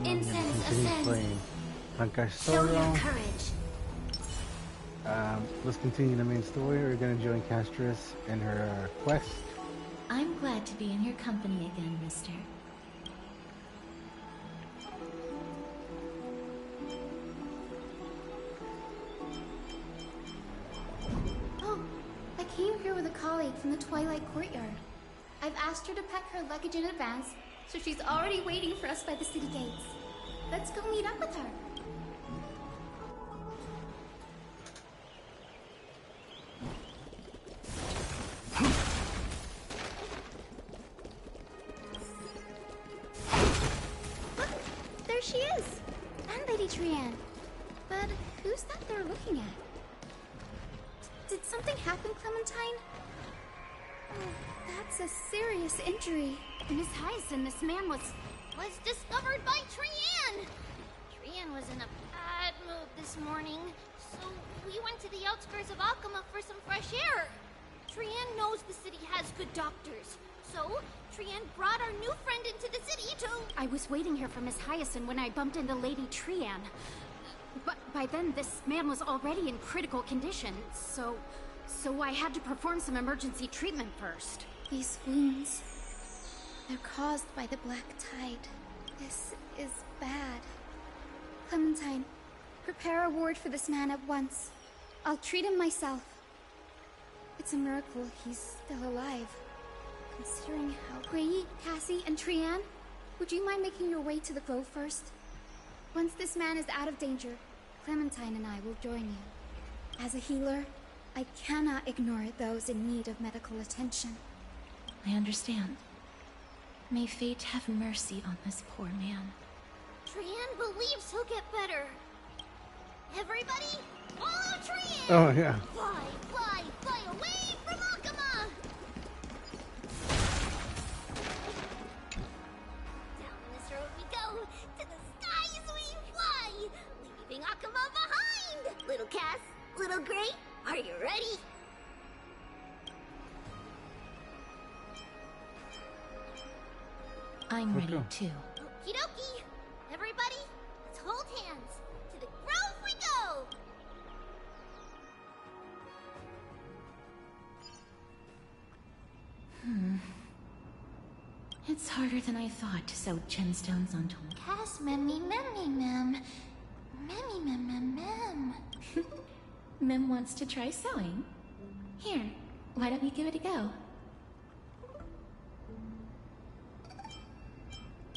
Incense continue ascends. playing Honki Show your Solo. courage. Let's continue the main story. We're gonna join Castris in her quest. I'm glad to be in your company again, mister. Oh, I came here with a colleague from the Twilight Courtyard. I've asked her to pack her luggage in advance, so she's already waiting for us by the city gates. Let's go meet up with her. Look, there she is! And Lady Trianne. But who's that they're looking at? Did something happen, Clementine? Oh, that's a serious injury. Miss Hyacinth, this man was discovered by Trianne! Trianne was in a bad mood this morning, so we went to the outskirts of Akama for some fresh air. Trianne knows the city has good doctors, so Trianne brought our new friend into the city to... I was waiting here for Miss Hyacinth when I bumped into Lady Trianne. But by then, this man was already in critical condition, so I had to perform some emergency treatment first. These wounds, they're caused by the Black Tide. This is bad. Clementine, prepare a ward for this man at once. I'll treat him myself. It's a miracle he's still alive. Considering how... Grey, Cassie, and Trianne, would you mind making your way to the grove first? Once this man is out of danger, Clementine and I will join you. As a healer, I cannot ignore those in need of medical attention. I understand. May fate have mercy on this poor man. Trianne believes he'll get better. Everybody, follow Trianne! Oh yeah. Fly, fly, fly away from Akama! Down this road we go, to the skies we fly, leaving Akama behind! Little Cass, little Gray, are you ready? I'm ready Okay. too. Okie dokie! Everybody, let's hold hands. To the grove we go! It's harder than I thought to sew gemstones onto Cass, memmy, memmy, mem. Memmy, mem, mem, mem. Mem wants to try sewing. Here, why don't you give it a go?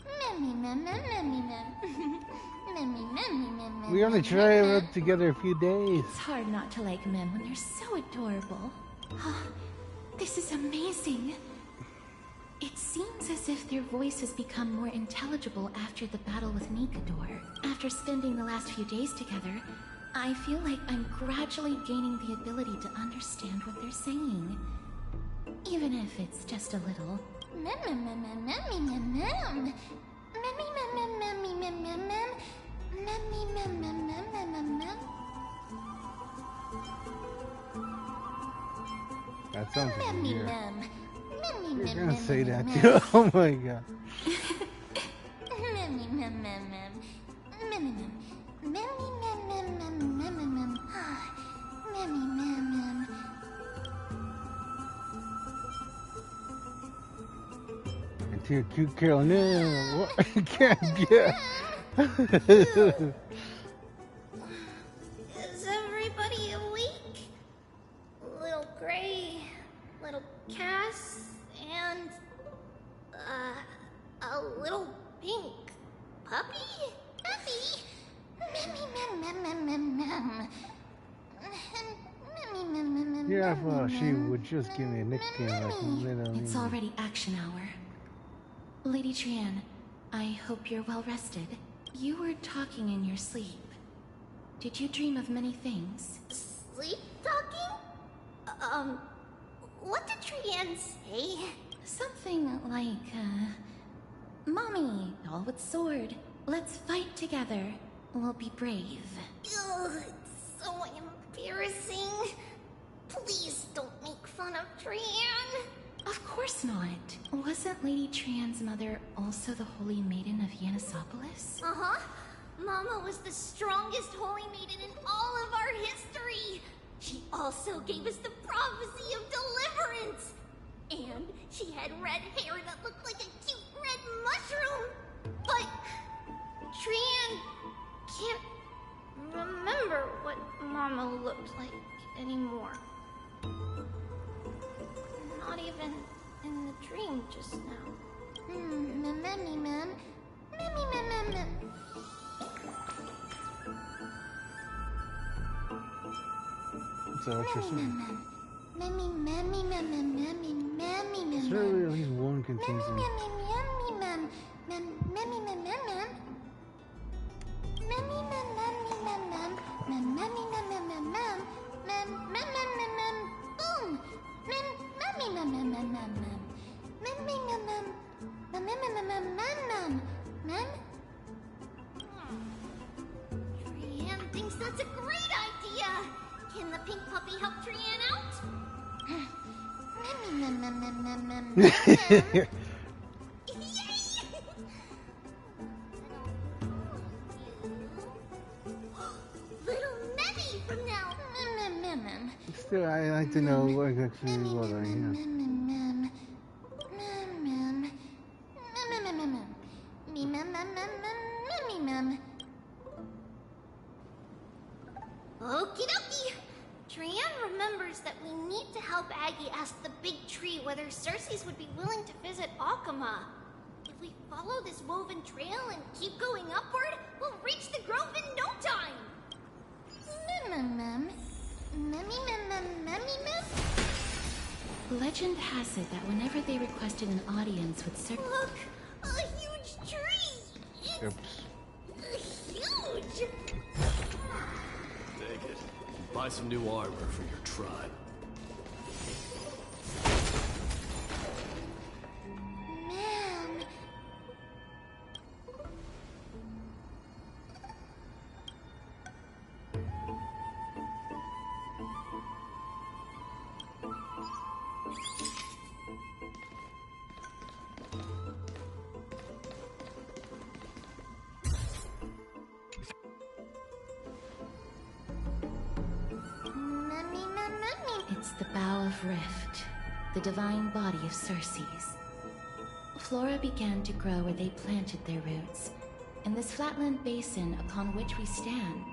Memmy, mem, mem, memmy, mem. Memmy, memmy, mem, mem. We only tried it together a few days. It's hard not to like Mem when they're so adorable. Ah, this is amazing. It seems as if their voice has become more intelligible after the battle with Nikador. After spending the last few days together, I feel like I'm gradually gaining the ability to understand what they're saying. Even if it's just a little. Mem, mem, mem, mem, memmy, mem, mem. Memmy, mem, mem, memmy, mem, mem, mem. Memmy, mem, mem, mem, mem, mem, mem. That sounds like Memmy, you're mem. Memmy, you're mem, gonna mem, say mem, that mem. too. Oh my god. Memmy, mem, mem, mem. Memmy, mem. Memmy, mem, mem, mem, mem, mem. Ah, memmy, mem, mem. Into your cute Carol. No, what? I can't get. Is everybody awake? Little Gray, little Cass, and a little pink puppy? Puppy? Memmy, mem, mem, mem, mem, mem. Memmy, mem, mem, mem, Yeah, mem, well, she mem. would just give me a nickname like little. It's already action hour. Lady Trianne, I hope you're well rested. You were talking in your sleep. Did you dream of many things? Sleep talking? What did Trianne say? Something like, Mommy, doll with sword. Let's fight together. We'll be brave. Ugh, it's so embarrassing. Please don't make fun of Trianne. Of course not. Wasn't Lady Trian's mother also the Holy Maiden of Yanisopolis? Uh-huh. Mama was the strongest holy maiden in all of our history. She also gave us the prophecy of deliverance. And she had red hair that looked like a cute red mushroom. But Trian can't remember what Mama looked like anymore. Not even in the dream just now. Mammy, ma'am. Mammy, ma'am. Is that what you're saying? Mammy, mammy, mammy, mammy, mammy, mammy. Surely at least one contains them. Trian thinks that's a great idea. Can the pink puppy help Trian out? Yay! Little Memmy from now. Still, I like to know what actually what I hear. Okie dokie. Trian remembers that we need to help Aggie ask the big tree whether Circes would be willing to visit Akama. If we follow this woven trail and keep going upward, we'll reach the grove in no time. Legend has it that whenever they requested an audience with Circe, Look, a huge tree. It's Oops. huge. Take it. Buy some new armor for your tribe. Man. it's the Bough of Rift, the divine body of Circes. Flora began to grow where they planted their roots, in this flatland basin upon which we stand.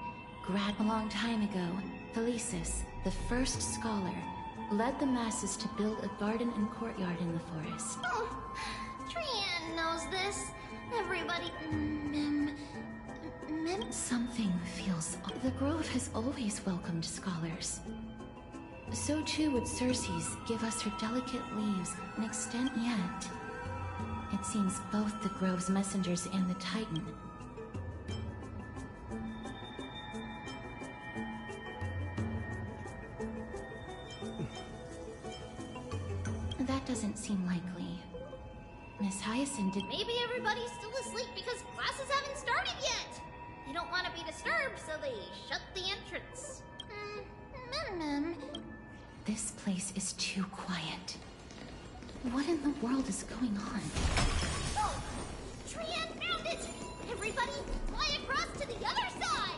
A long time ago, Thelesis, the first scholar, led the masses to build a garden and courtyard in the forest. Oh, Trian knows this. Everybody. Something feels off. The grove has always welcomed scholars. So too would Circes give us her delicate leaves an extent yet. It seems both the grove's messengers and the Titan. That doesn't seem likely. Miss Hyacinth did. Maybe everybody's still asleep because classes haven't started yet. They don't want to be disturbed, so they shut the entrance. This place is too quiet. What in the world is going on? Oh! Trian found it! Everybody, fly across to the other side!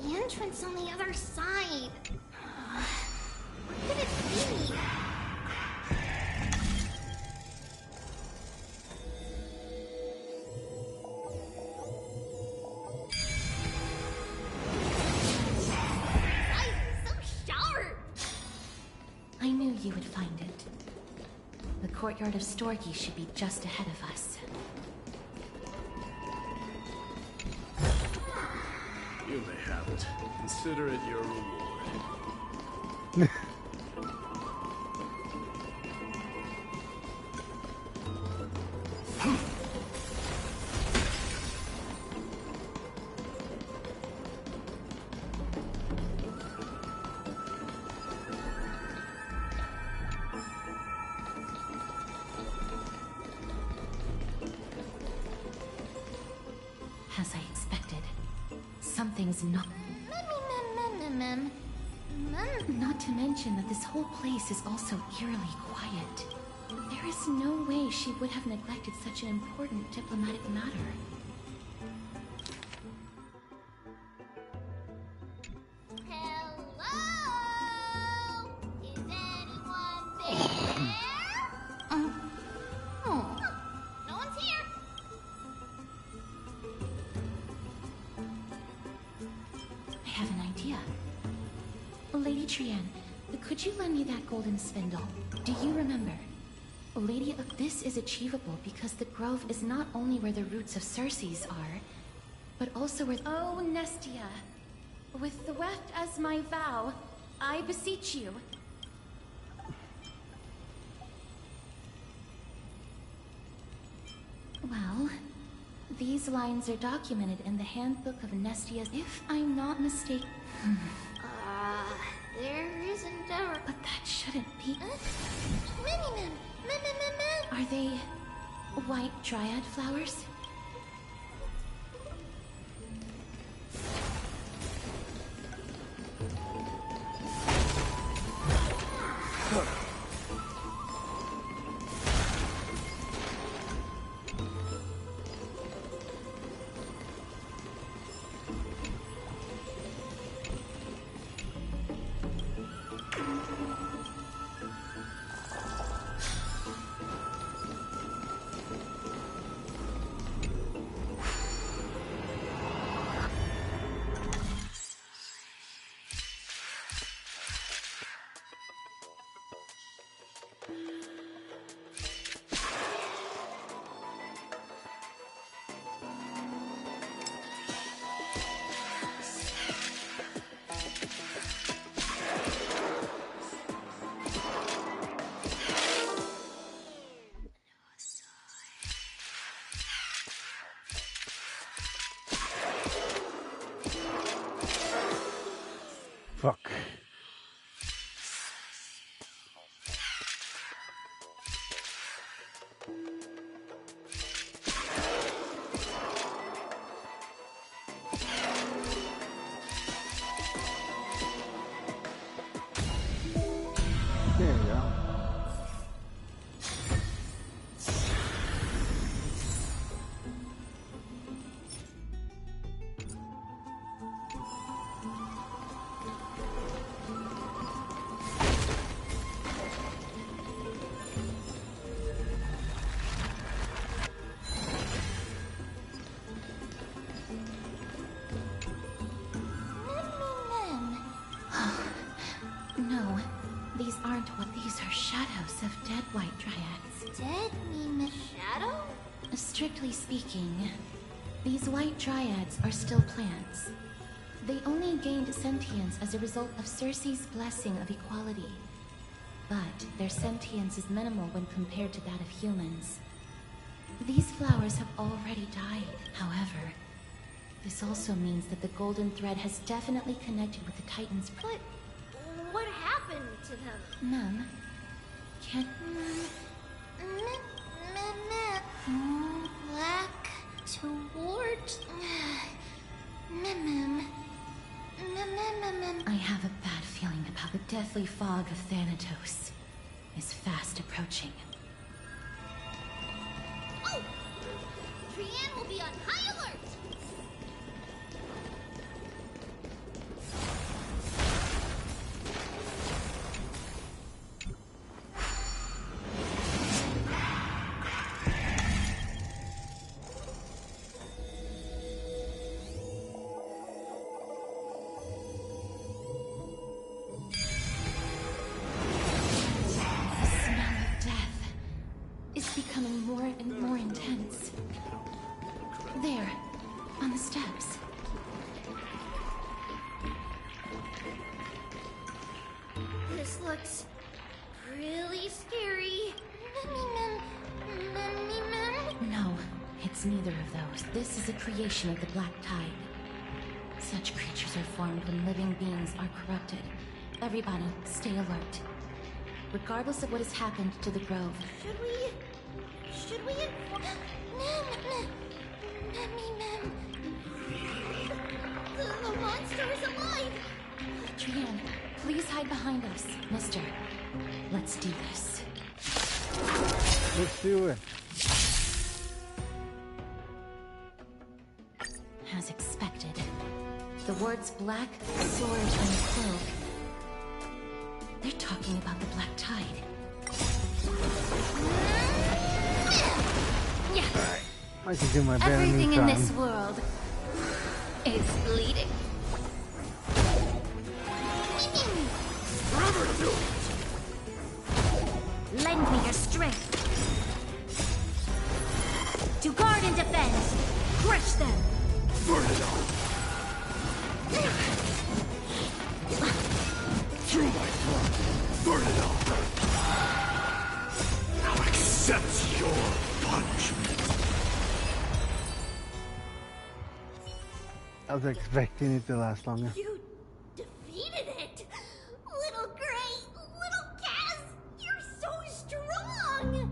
The entrance on the other side. What could it be? Eyes are so sharp. I knew you would find it. The courtyard of Storky should be just ahead of us. You may have it. Consider it your reward. something's not... Not to mention that this whole place is also eerily quiet. There is no way she would have neglected such an important diplomatic matter. Hello? Is anyone there? No one's here. I have an idea. Lady Trian, could you lend me that golden spindle? Do you remember? Lady, this is achievable because the grove is not only where the roots of Circe's are, but also where... Oh, Nestia. With the weft as my vow, I beseech you. Well, these lines are documented in the handbook of Nestia's... If I'm not mistaken... There isn't a... But that shouldn't be... Mimimim! Are they white dryad flowers? Fuck. There you go. No, these aren't what these are shadows of dead white dryads. Dead mean shadow? Strictly speaking, these white dryads are still plants. They only gained sentience as a result of Circe's blessing of equality. But their sentience is minimal when compared to that of humans. These flowers have already died, however. This also means that the golden thread has definitely connected with the Titan's... But what happened to them? None. Can't... Black towards... I have a bad feeling about the deathly fog of Thanatos is fast approaching. Oh! Trian will be on high alert! More and more intense. There, on the steps. This looks really scary. No, it's neither of those. This is a creation of the Black Tide. Such creatures are formed when living beings are corrupted. Everybody, stay alert. Regardless of what has happened to the grove. Should we The monster is alive! Trian, please hide behind us. Mister, let's do this. Let's do it. As expected, the words black, sword, and cloak. They're talking about the black tide. I can do my better Everything in time. this world is bleeding. Lend me your strength. To guard and defend. Crush them. Burn it all! Through my blood, burn it all! Now accept your punishment. I was expecting it to last longer. You defeated it! Little Gray, little Cass, you're so strong!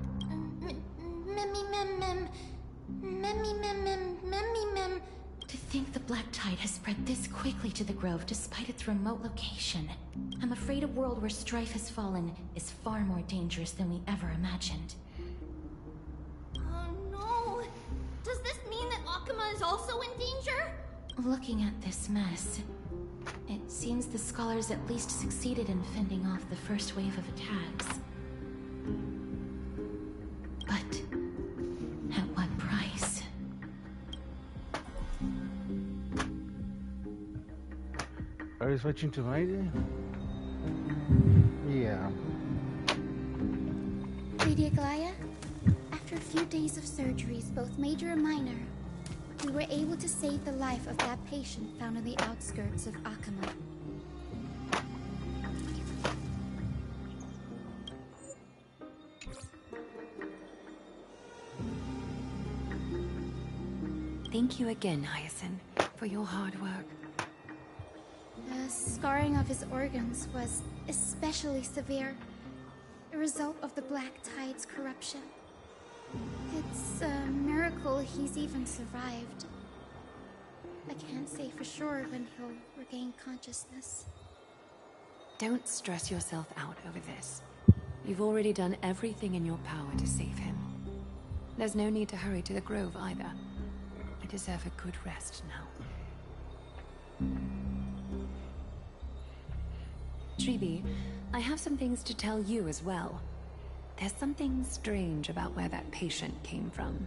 To think the black tide has spread this quickly to the Grove despite its remote location. I'm afraid a world where strife has fallen is far more dangerous than we ever imagined. Oh no! Does this mean that Akuma is also in danger? Looking at this mess, it seems the scholars at least succeeded in fending off the first wave of attacks. But at what price? Are you switching to my day? Yeah. Lady Aglaya, after a few days of surgeries, both major and minor, we were able to save the life of that patient found on the outskirts of Akuma. Thank you again, Hyacinth, for your hard work. The scarring of his organs was especially severe, a result of the Black Tide's corruption. It's a miracle he's even survived. I can't say for sure when he'll regain consciousness. Don't stress yourself out over this. You've already done everything in your power to save him. There's no need to hurry to the Grove either. You deserve a good rest now. Tribi, I have some things to tell you as well. There's something strange about where that patient came from.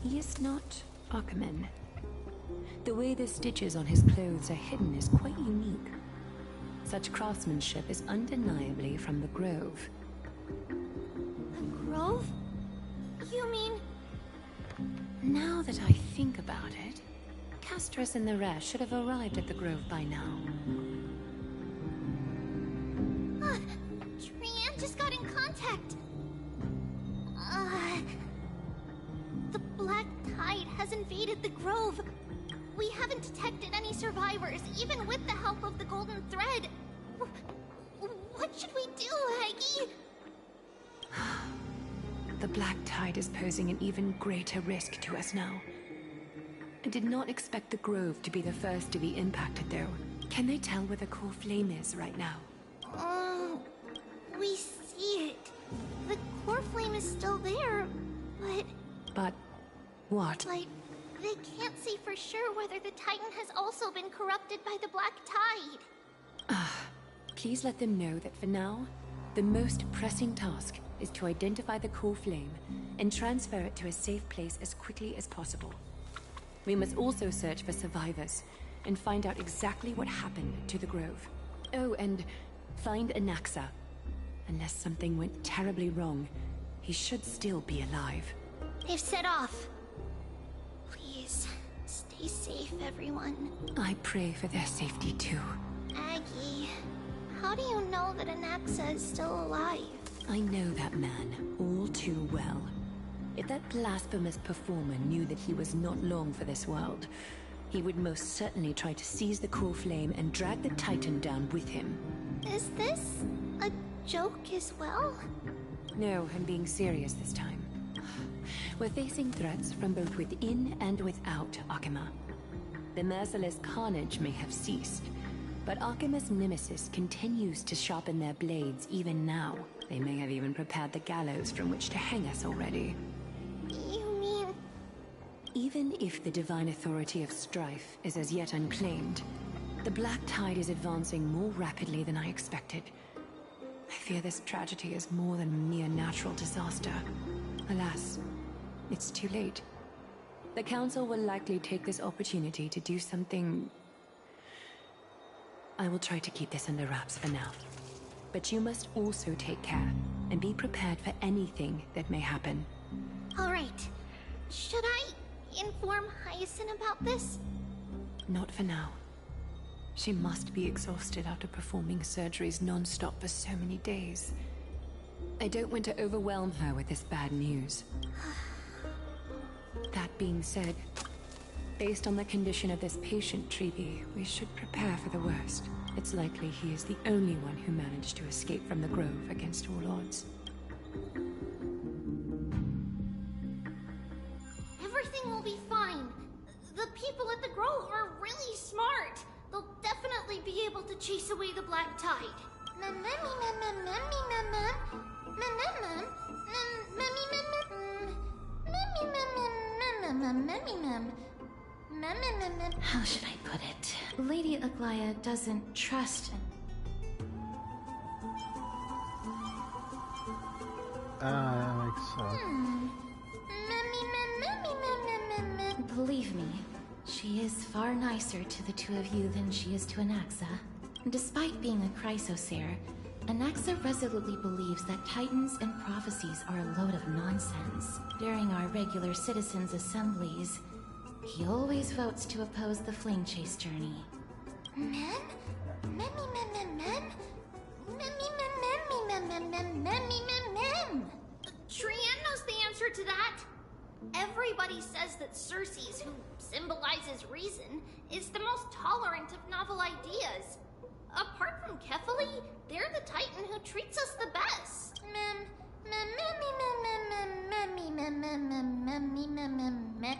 He is not Akuman. The way the stitches on his clothes are hidden is quite unique. Such craftsmanship is undeniably from the Grove. The Grove? You mean... Now that I think about it, Castris and the rest should have arrived at the Grove by now. Trian just got in contact. The Black Tide has invaded the Grove. We haven't detected any survivors, even with the help of the Golden Thread. What should we do, Aggie? The Black Tide is posing an even greater risk to us now. I did not expect the Grove to be the first to be impacted, though. Can they tell where the core flame is right now? We see it. The core flame is still there, but... But what? Like, they can't say for sure whether the Titan has also been corrupted by the Black Tide. Please let them know that for now, the most pressing task is to identify the core flame and transfer it to a safe place as quickly as possible. We must also search for survivors and find out exactly what happened to the Grove. Oh, and find Anaxa. Unless something went terribly wrong, he should still be alive. They've set off. Please, stay safe, everyone. I pray for their safety too. Aggie, how do you know that Anaxa is still alive? I know that man all too well. If that blasphemous performer knew that he was not long for this world, he would most certainly try to seize the core flame and drag the Titan down with him. Is this a joke as well? No, I'm being serious this time. We're facing threats from both within and without Akima. The merciless carnage may have ceased, but Akima's nemesis continues to sharpen their blades even now. They may have even prepared the gallows from which to hang us already. You mean... Even if the divine authority of strife is as yet unclaimed, the Black Tide is advancing more rapidly than I expected. I fear this tragedy is more than a mere natural disaster. Alas, it's too late. The Council will likely take this opportunity to do something... I will try to keep this under wraps for now. But you must also take care and be prepared for anything that may happen. All right. Should I inform Hyacinth about this? Not for now. She must be exhausted after performing surgeries non-stop for so many days. I don't want to overwhelm her with this bad news. That being said, based on the condition of this patient, Treeby, we should prepare for the worst. It's likely he is the only one who managed to escape from the Grove against all odds. Everything will be fine. The people at the Grove are really smart. They'll definitely be able to chase away the Black Tide. How should I put it? Lady Aglaya doesn't trust... That makes sense. Believe me, she is far nicer to the two of you than she is to Anaxa. Despite being a chrysosaur, Anaxa resolutely believes that titans and prophecies are a load of nonsense. During our regular citizens' assemblies, he always votes to oppose the flame chase journey. Trian knows the answer to that. Everybody says that Circes, who symbolizes reason, is the most tolerant of novel ideas. Apart from Kefali, they're the Titan who treats us the best.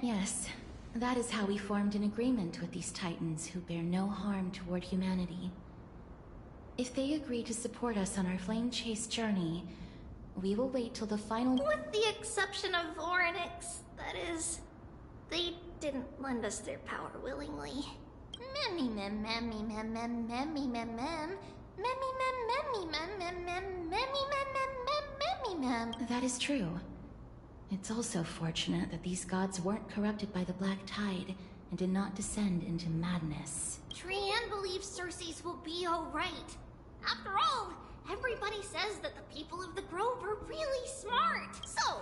Yes, that is how we formed an agreement with these Titans who bear no harm toward humanity. If they agree to support us on our flame chase journey, we will wait till the final... With the exception of Orynyx, that is. They didn't lend us their power willingly. That is true. It's also fortunate that these gods weren't corrupted by the Black Tide and did not descend into madness. Trian believes Circes will be alright. After all, everybody says that the people of the Grove are really smart. So,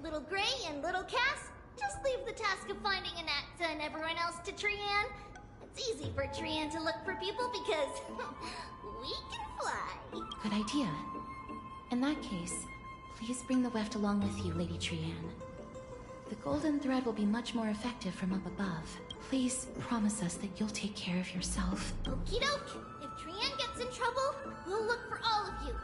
Little Gray and Little Cass, just leave the task of finding Anaxa and everyone else to Trian. It's easy for Trian to look for people because we can fly. Good idea. In that case, please bring the weft along with you, Lady Trian. The golden thread will be much more effective from up above. Please promise us that you'll take care of yourself. Okie doke. If Trian gets in trouble, we'll look for all of you.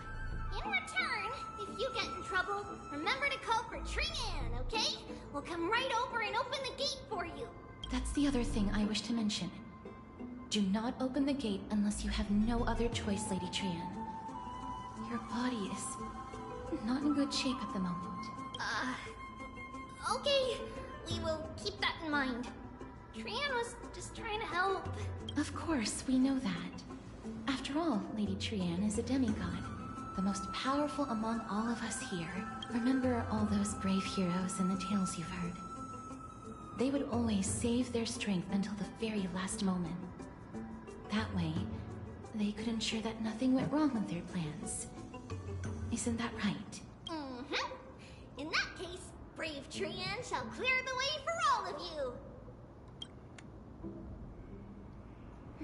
In return, if you get in trouble, remember to call for Trian, okay? We'll come right over and open the gate for you. That's the other thing I wish to mention. Do not open the gate unless you have no other choice, Lady Trian. Your body is not in good shape at the moment. Okay. We will keep that in mind. Trian was just trying to help. Of course, we know that. After all, Lady Trian is a demigod, the most powerful among all of us here. Remember all those brave heroes in the tales you've heard? They would always save their strength until the very last moment. That way, they could ensure that nothing went wrong with their plans. Isn't that right? Mm-hmm. In that case, brave Trian shall clear the way for all of you.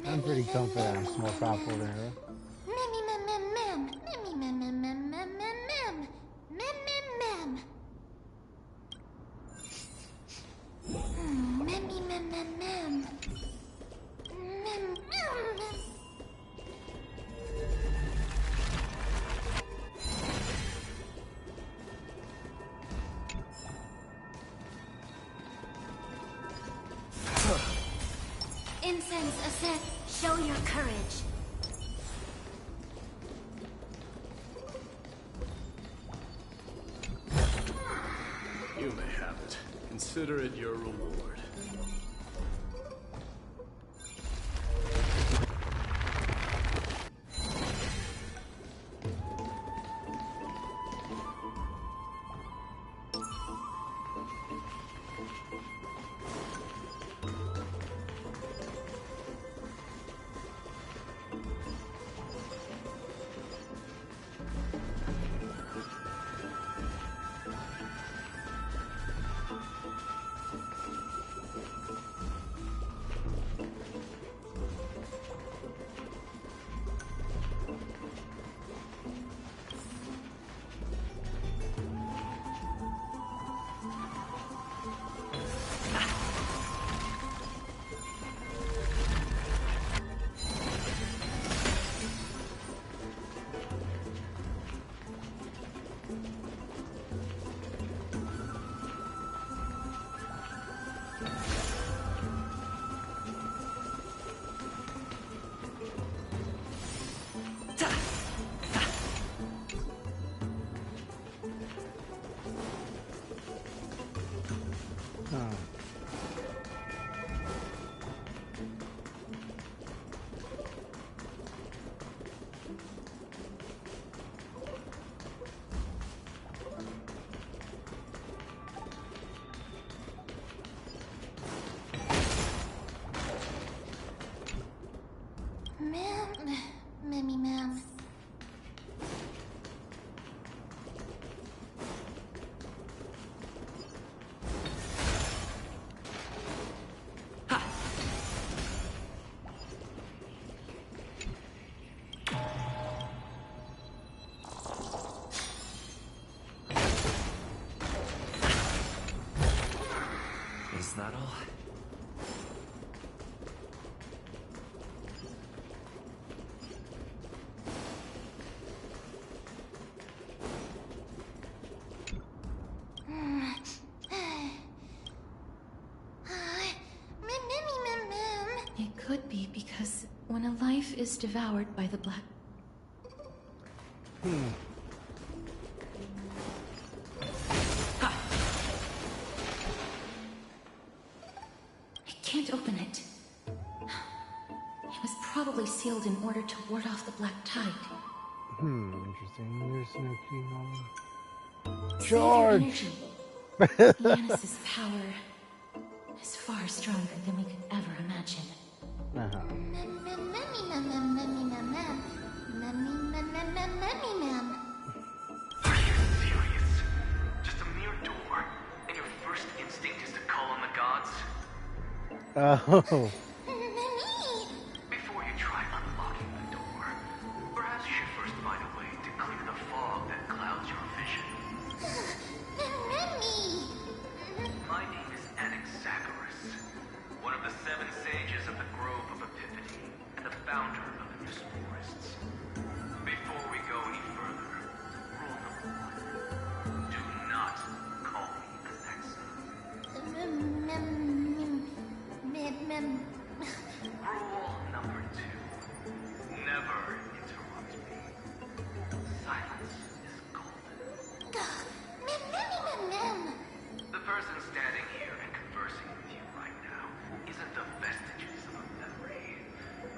I'm pretty confident I'm more powerful than her. Show your courage. You may have it. Consider it your reward. Ma'am. Is that all? It could be because when a life is devoured by the black... I can't open it. It was probably sealed in order to ward off the black tide. Interesting. There's no key hole. Save your energy. Yanis's power is far stronger than we could ever imagine. Are you serious? Just a mere door, and your first instinct is to call on the gods? Oh. Before you try unlocking the door, perhaps you should first find a way to clear the fog that clouds your vision. My name is Anaxagoras, one of the 7 sages of the Grove of Epiphany, and the founder of the Mist Forests. Before we go any further, rule number 1. Do not call me Alexa. Rule number 2. Never interrupt me. Silence is golden. The person standing here and conversing with you right now isn't the vestiges of a memory.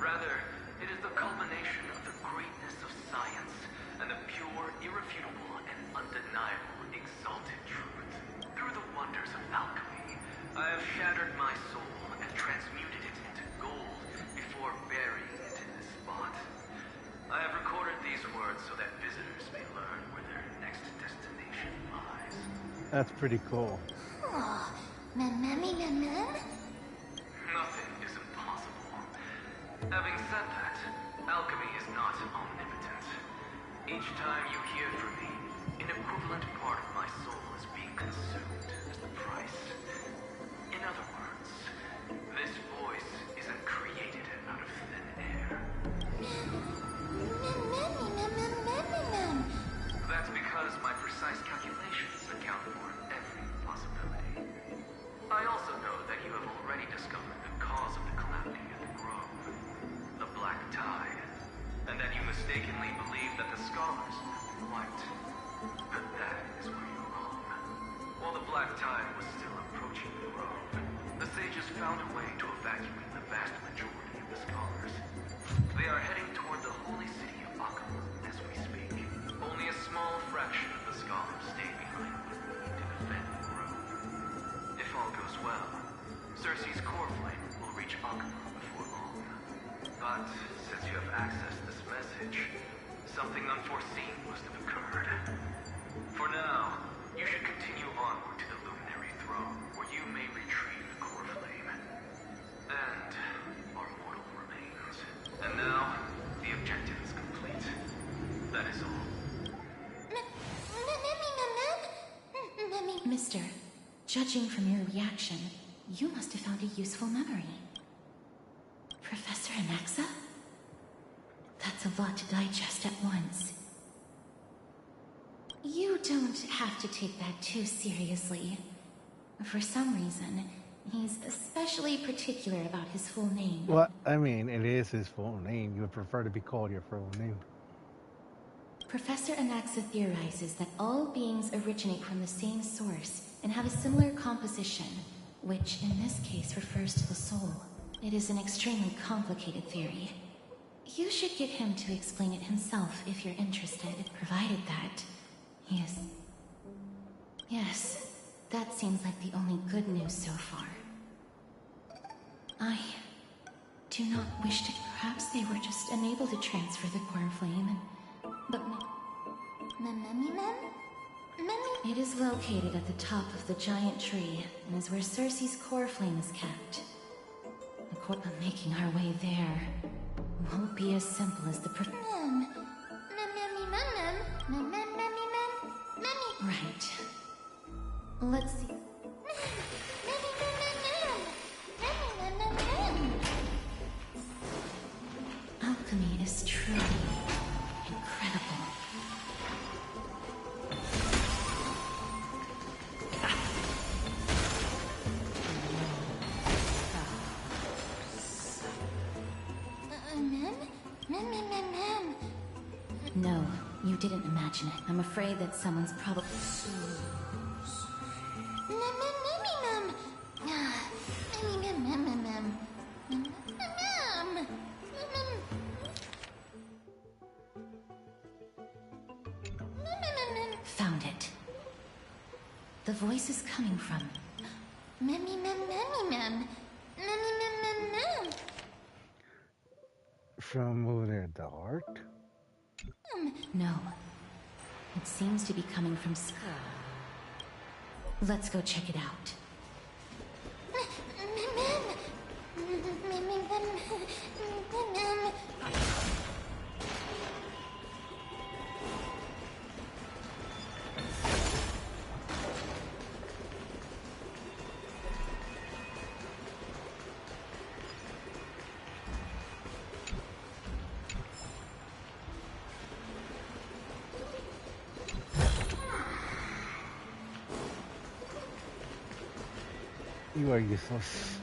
Rather, it is the culmination of the greatness of science and the pure, irrefutable, and undeniable exalted truth. Through the wonders of alchemy, I have shattered my soul and transmuted it into gold before burying it in this spot. I have recorded these words so that visitors may learn where their next destination lies. That's pretty cool. Nothing is impossible. Having said that, alchemy is not omnipotent. Each time you hear from me, an equivalent part of my soul is being consumed as the price. In other words, this voice isn't created out of thin air. That's because my precise calculations account for every possibility. I also know that you have already discovered the cause of the calamity at the Grove. tide, and that you mistakenly believed that the scholars were white. But that is where you're wrong. While the black tide was still approaching the grove, the sages found a way to evacuate the vast majority of the scholars. They are heading toward the holy city of Akama as we speak. Only a small fraction of the scholars stayed behind with me to defend the grove. If all goes well, Cersei's core flame will reach Akama before long. But since you have accessed this message, something unforeseen must have occurred. For now, you should continue onward to the Luminary Throne, where you may retrieve the core flame. And our mortal remains. And now, the objective is complete. That is all. Mister, judging from your reaction, you must have found a useful memory. Professor Anaxa? That's a lot to digest at once. You don't have to take that too seriously. For some reason, he's especially particular about his full name. Well, I mean, it is his full name. You would prefer to be called your full name. Professor Anaxa theorizes that all beings originate from the same source and have a similar composition, which in this case refers to the soul. It is an extremely complicated theory. You should get him to explain it himself if you're interested, provided that he is... Yes, that seems like the only good news so far. I do not wish to... Perhaps they were just unable to transfer the core flame and... But... It is located at the top of the giant tree and is where Cersei's core flame is kept. Making our way there won't be as simple as the Right. Let's see. Alchemy is truly incredible. No, you didn't imagine it. I'm afraid that someone's probably... Found it. The voice is coming from... From over there, the art? No. It seems to be coming from... Let's go check it out. You are useless.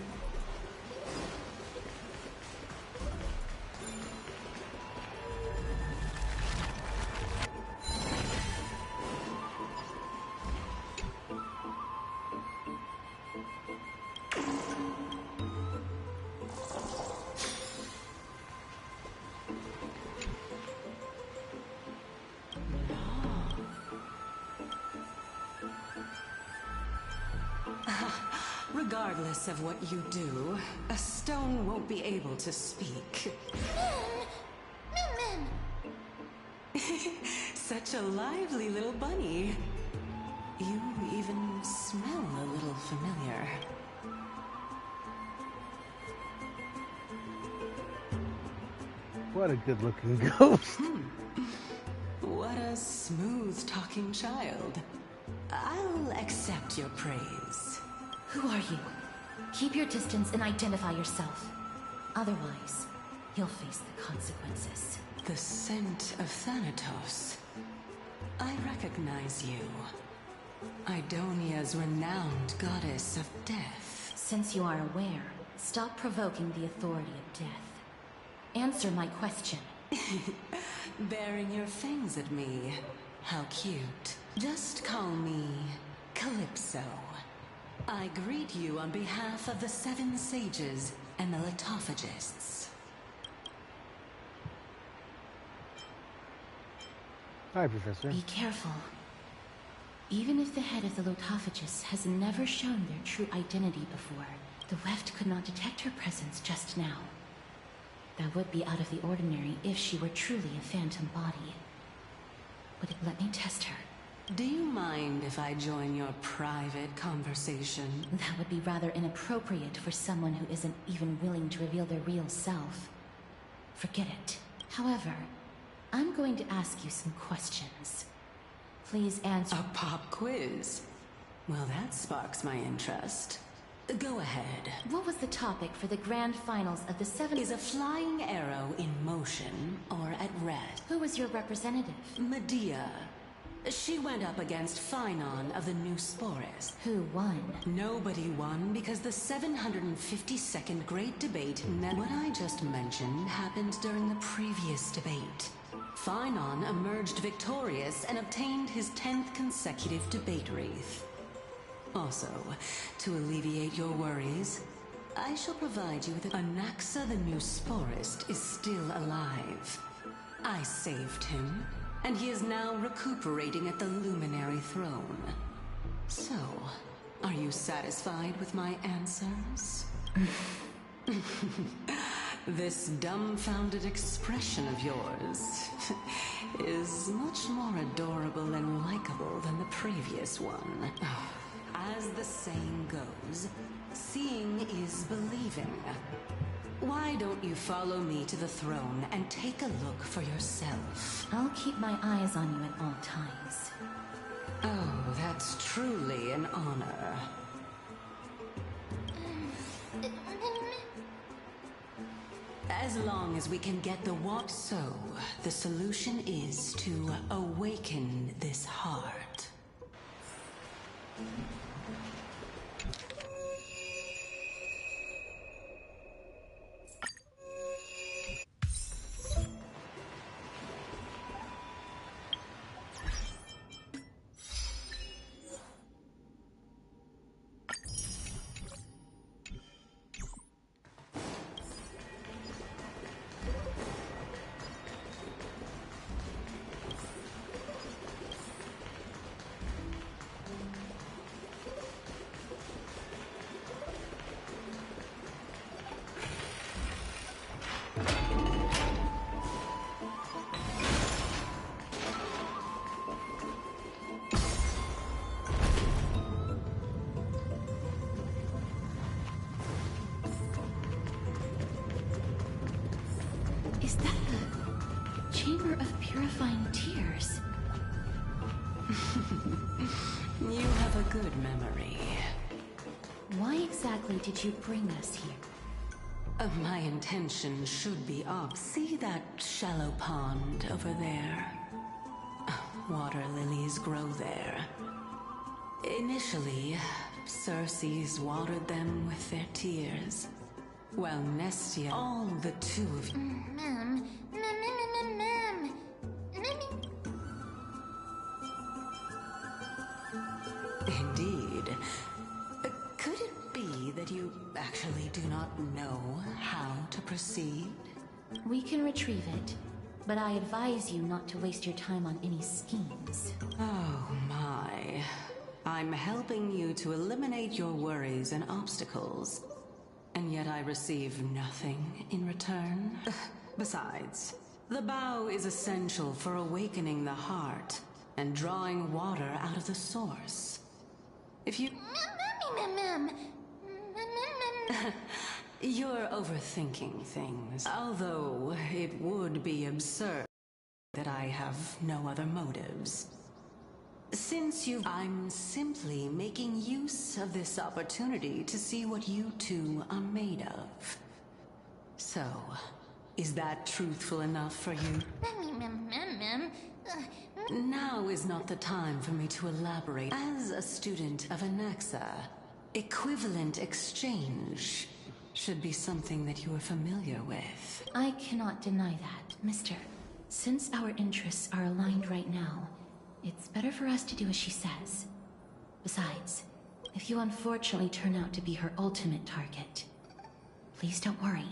Regardless of what you do, a stone won't be able to speak. Such a lively little bunny. You even smell a little familiar. What a good-looking ghost. What a smooth-talking child. I'll accept your praise. Who are you? Keep your distance and identify yourself. Otherwise, you'll face the consequences. The scent of Thanatos. I recognize you. Idonia's renowned goddess of death. Since you are aware, stop provoking the authority of death. Answer my question. Baring your fangs at me. How cute. Just call me Calypso. I greet you on behalf of the 7 sages and the litophagists. Hi, Professor. Be careful. Even if the head of the Lotophagus has never shown their true identity before, the Weft could not detect her presence just now. That would be out of the ordinary if she were truly a phantom body. Would it let me test her? Do you mind if I join your private conversation? That would be rather inappropriate for someone who isn't even willing to reveal their real self. Forget it. However, I'm going to ask you some questions. Please answer. A pop quiz? Well, that sparks my interest. Go ahead. What was the topic for the grand finals of the 7? Is a flying arrow in motion or at rest? Who was your representative? Medea. She went up against Phynon of the New Sporus. Who won? Nobody won because the 752nd Great Debate what I just mentioned happened during the previous debate. Phynon emerged victorious and obtained his 10th consecutive debate wreath. Also, to alleviate your worries, I shall provide you with Anaxa the New Sporist is still alive. I saved him, and he is now recuperating at the Luminary Throne. So, are you satisfied with my answers? This dumbfounded expression of yours is much more adorable and likable than the previous one. As the saying goes, seeing is believing. Why don't you follow me to the throne and take a look for yourself? I'll keep my eyes on you at all times. Oh, that's truly an honor. As long as we can get the what. So, the solution is to awaken this heart. Is that the Chamber of Purifying Tears? You have a good memory. Why exactly did you bring us here? My intention should be up. See that shallow pond over there? Water lilies grow there. Initially, Circes watered them with their tears. Well, Nestia, all the 2 of you. Ma'am. Indeed. Could it be that you actually do not know how to proceed? We can retrieve it, but I advise you not to waste your time on any schemes. Oh my. I'm helping you to eliminate your worries and obstacles. And yet I receive nothing in return. Besides, the bow is essential for awakening the heart and drawing water out of the source. If you... You're overthinking things. Although it would be absurd that I have no other motives. Since I'm simply making use of this opportunity to see what you 2 are made of. So, is that truthful enough for you? Now is not the time for me to elaborate. As a student of Anaxa, equivalent exchange should be something that you are familiar with. I cannot deny that, Mister. Since our interests are aligned right now, it's better for us to do as she says. Besides, if you unfortunately turn out to be her ultimate target, please don't worry.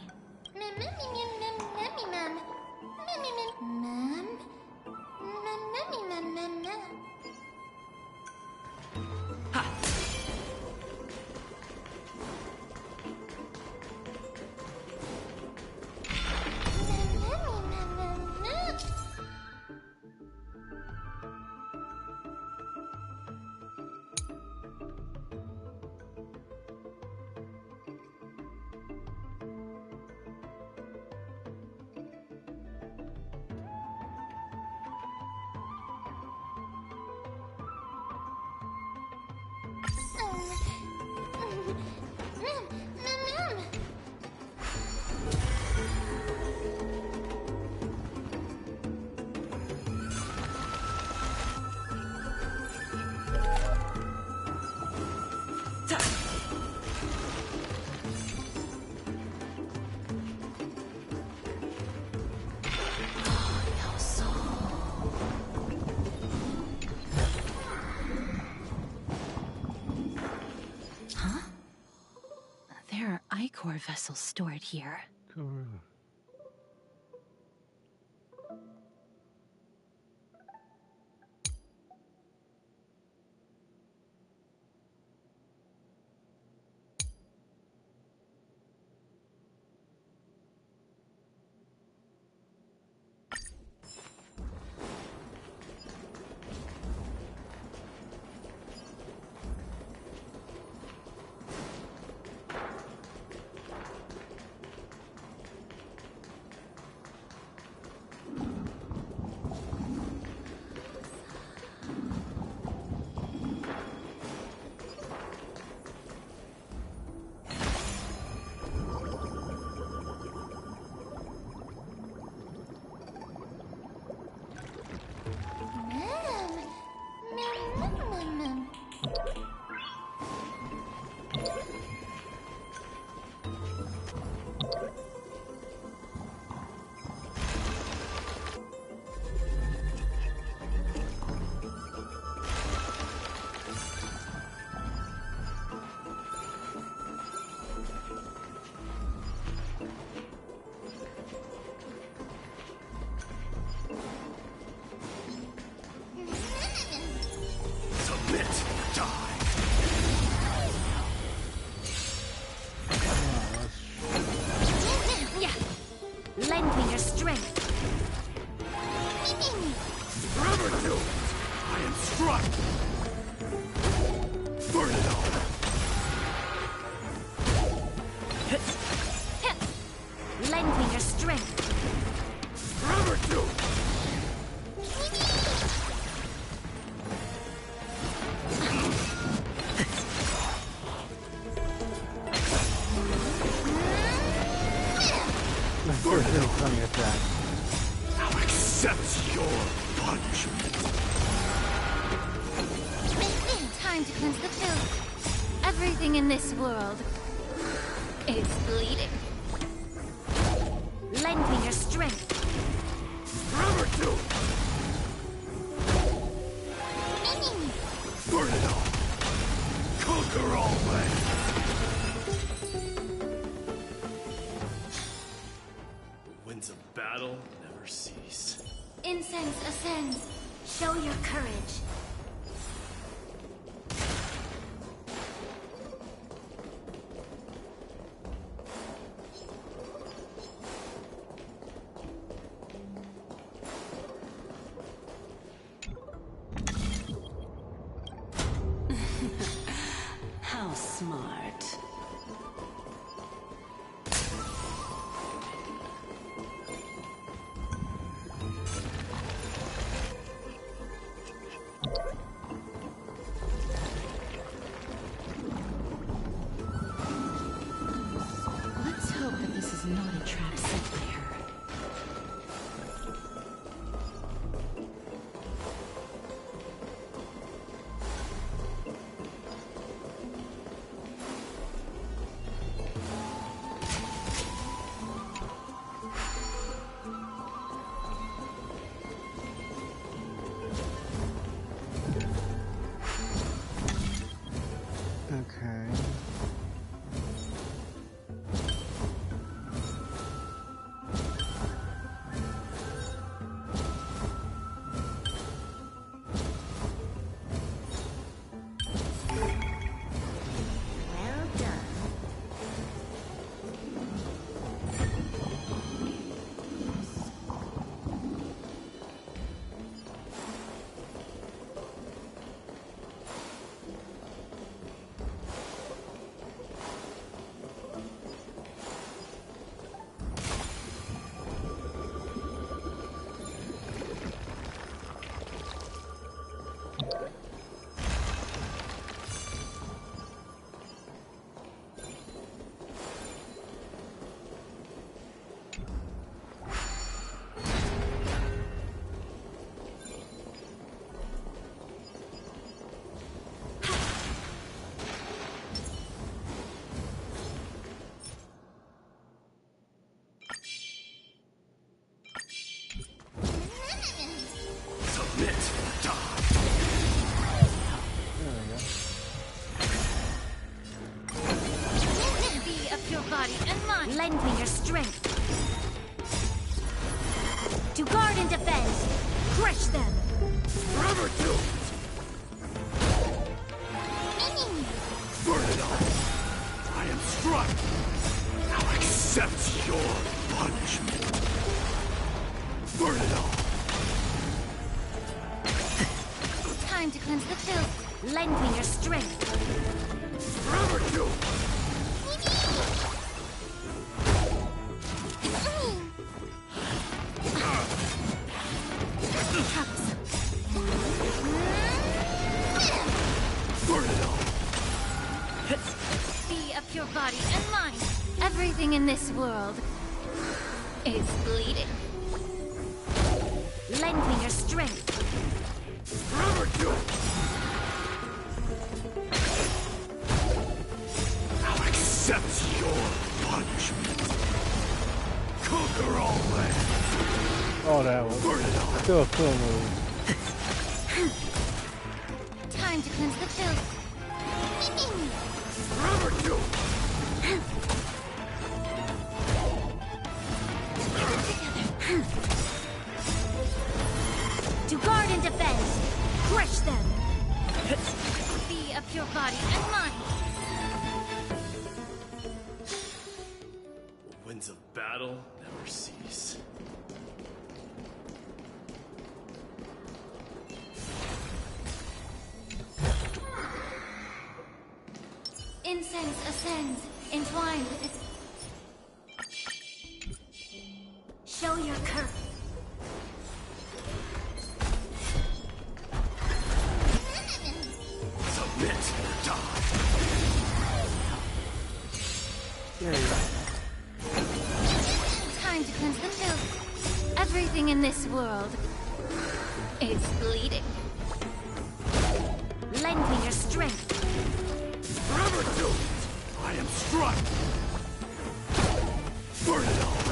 Core vessels stored here. Cool. Lend me your strength. Forever do it! I am struck! Burn it all! Lend me your strength. Forever do it! Burn it all! Coming at that. I'll accept your punishment. Time to cleanse the filth. Everything in this world is bleeding. Lend me your strength. Forever do it! Burn it all! Conquer all land! The winds of battle never cease. Incense ascends. Show your courage. How smart. Submit. Die. Be of your body and mind. Lend me your strength. To guard and defend. Crush them. Forever doomed. Burn it all. I am struck. Now accept your punishment. Burn it all. Time to cleanse the filth. Lend me your strength. Forever doomed. Burn it all. Be of your body and mind. Everything in this world is bleeding. Lend me your strength. Forever doomed. Now accept your punishment. Conquer all lands. Oh, that was Burn it all. still a cool move. Time to cleanse the filth. Forever doomed. To guard and defend. Crush them. Be of your body and mind. The winds of battle never cease. Incense ascends, entwined with its... Show your courage. Submit or die. There you go. Time to cleanse the filth. Everything in this world is bleeding. Lend me your strength. Forever doomed. I am struck. Burn it all.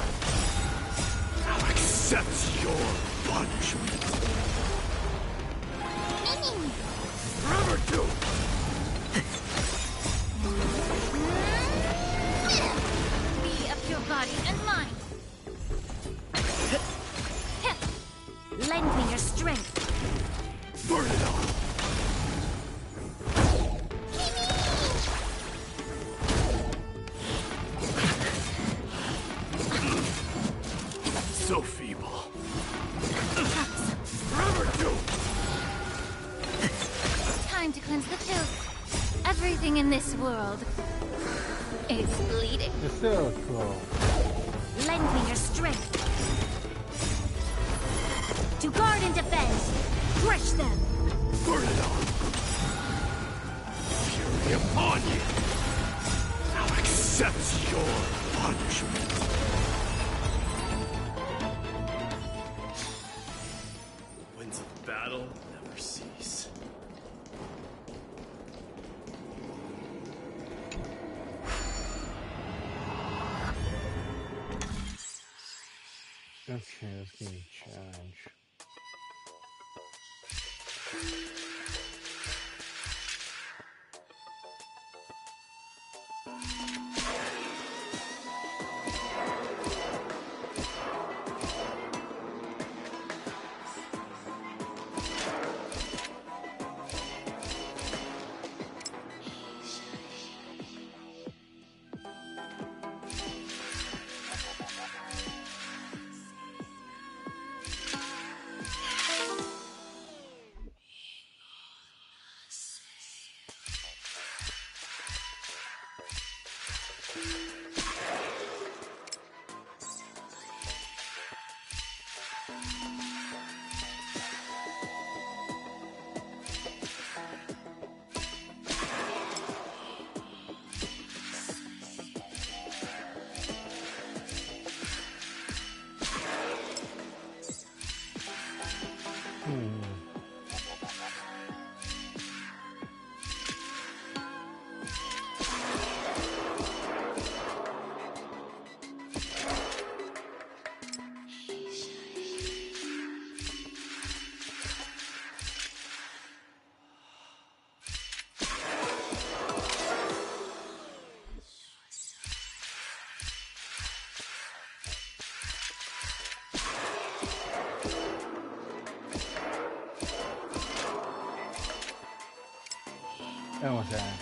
Now accept your punishment. Forever doomed. Be of your body and mind. Lend me your strength. Burn it all. So feeble. Forever doomed. Time to cleanse the filth. Everything in this world is bleeding. It's still cool. Lend me your strength. To guard and defend. Crush them. Burn it all. Fury upon you. Now accept your punishment. The winds of battle never cease. Okay, let's give me a challenge. Almost there.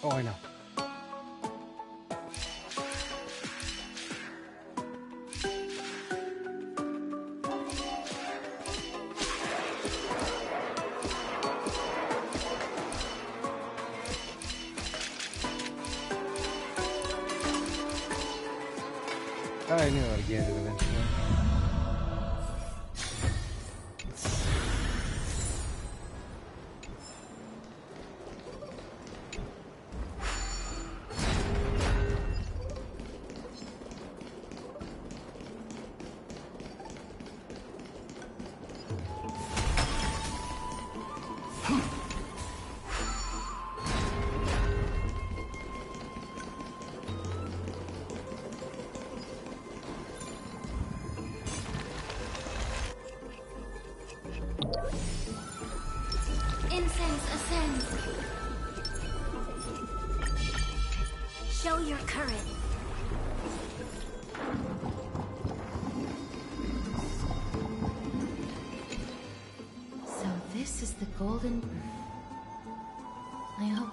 Oh, I know. I knew I'd get it eventually. Incense ascends. Show your courage. So this is the golden... I hope...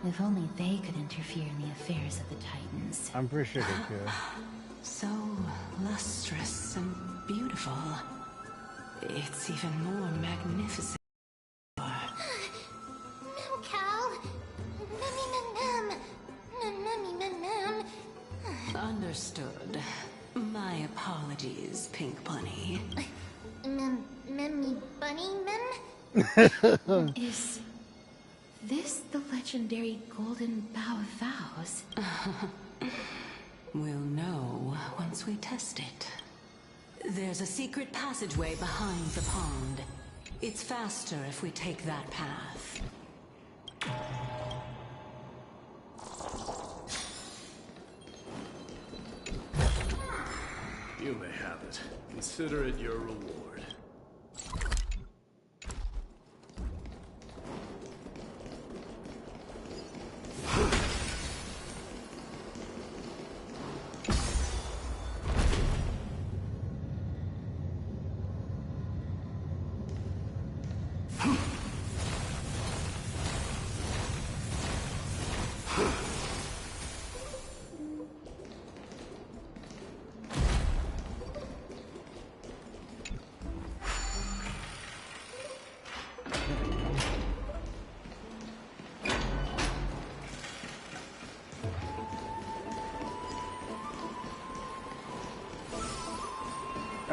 If only they could interfere in the affairs of the Titans. I'm pretty sure they could. So lustrous and beautiful. It's even more magnificent. Understood. My apologies, Pink Bunny. Memmy Bunny Mem? Is this the legendary Golden Bough of Vows? We'll know once we test it. There's a secret passageway behind the pond. It's faster if we take that path. You may have it. Consider it your reward.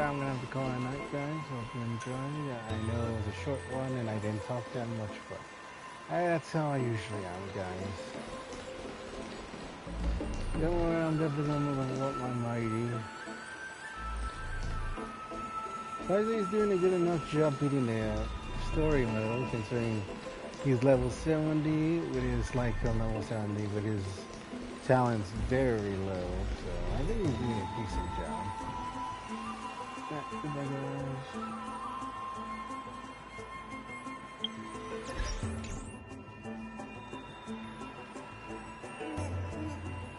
I'm gonna have to call it a night, guys. Hope you enjoyed. I know it was a short one and I didn't talk that much, but that's how I usually am, guys. Don't worry, I'm definitely gonna level up my mighty. He's doing a good enough job beating the story mode, considering he's level 70 with his like level 70, but his talent's very low. So I think he's doing a decent job. Goodbye, guys.